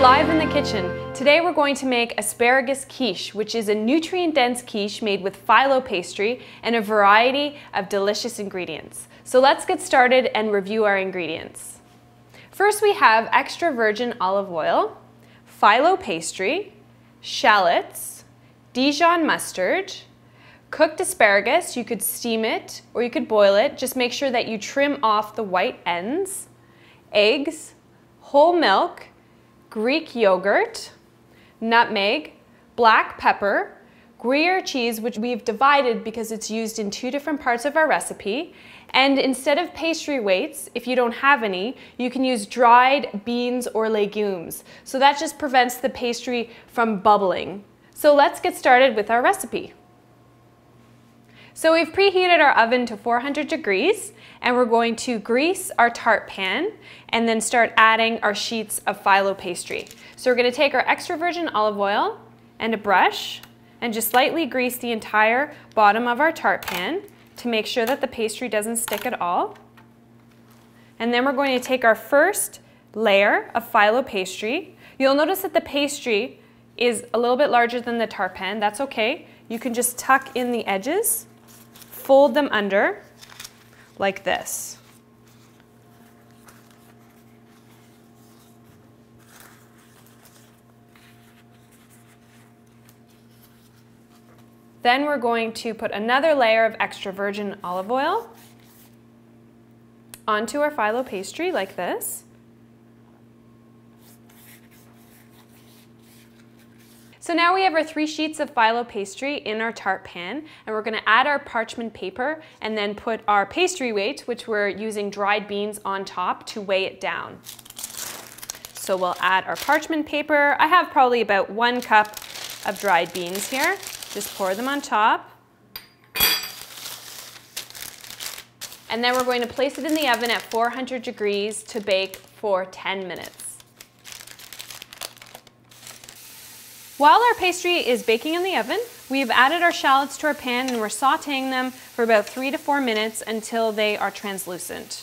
live in the kitchen. Today we're going to make asparagus quiche, which is a nutrient-dense quiche made with phyllo pastry and a variety of delicious ingredients. So let's get started and review our ingredients. First we have extra virgin olive oil, phyllo pastry, shallots, Dijon mustard, cooked asparagus. You could steam it or you could boil it. Just make sure that you trim off the white ends, eggs, whole milk, Greek yogurt, nutmeg, black pepper, Gruyere cheese, which we've divided because it's used in two different parts of our recipe. And instead of pastry weights, if you don't have any, you can use dried beans or legumes. So that just prevents the pastry from bubbling. So let's get started with our recipe. So we've preheated our oven to 400 degrees and we're going to grease our tart pan and then start adding our sheets of phyllo pastry. So we're going to take our extra virgin olive oil and a brush and just lightly grease the entire bottom of our tart pan to make sure that the pastry doesn't stick at all. And then we're going to take our first layer of phyllo pastry. You'll notice that the pastry is a little bit larger than the tart pan. That's okay. You can just tuck in the edges, fold them under like this. Then we're going to put another layer of extra virgin olive oil onto our phyllo pastry like this. So now we have our 3 sheets of phyllo pastry in our tart pan, and we're going to add our parchment paper and then put our pastry weight, which we're using dried beans, on top to weigh it down. So we'll add our parchment paper. I have probably about 1 cup of dried beans here. Just pour them on top. And then we're going to place it in the oven at 400 degrees to bake for 10 minutes. While our pastry is baking in the oven, we've added our shallots to our pan and we're sauteing them for about 3 to 4 minutes until they are translucent.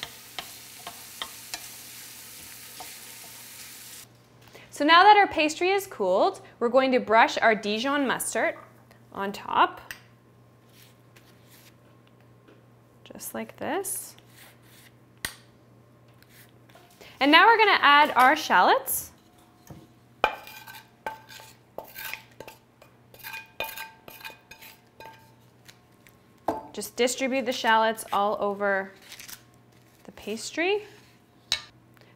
So now that our pastry is cooled, we're going to brush our Dijon mustard on top, just like this. And now we're going to add our shallots. Just distribute the shallots all over the pastry.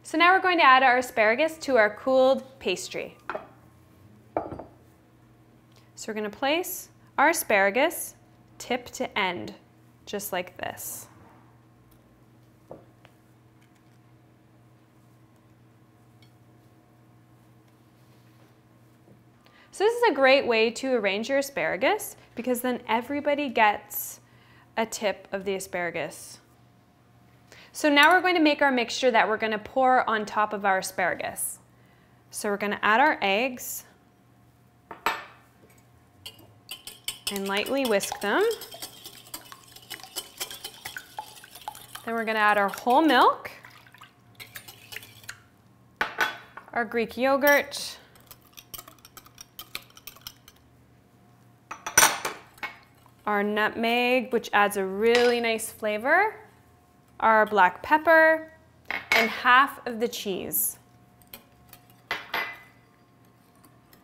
So now we're going to add our asparagus to our cooled pastry. So we're going to place our asparagus tip to end, just like this. So this is a great way to arrange your asparagus because then everybody gets a tip of the asparagus. So now we're going to make our mixture that we're going to pour on top of our asparagus. So we're going to add our eggs and lightly whisk them. Then we're going to add our whole milk, our Greek yogurt, our nutmeg, which adds a really nice flavor, our black pepper, and half of the cheese.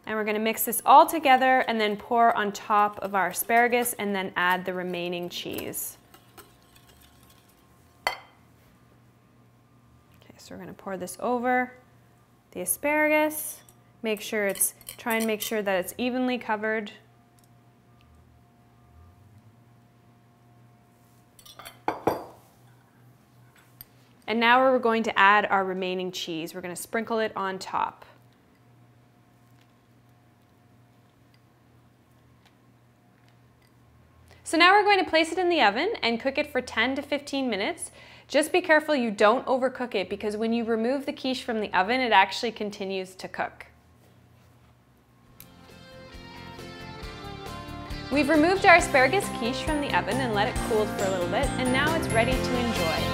And we're going to mix this all together and then pour on top of our asparagus and then add the remaining cheese. Okay, so we're going to pour this over the asparagus. Try and make sure that it's evenly covered. And now we're going to add our remaining cheese. We're going to sprinkle it on top. So now we're going to place it in the oven and cook it for 10 to 15 minutes. Just be careful you don't overcook it because when you remove the quiche from the oven, it actually continues to cook. We've removed our asparagus quiche from the oven and let it cool for a little bit, and now it's ready to enjoy.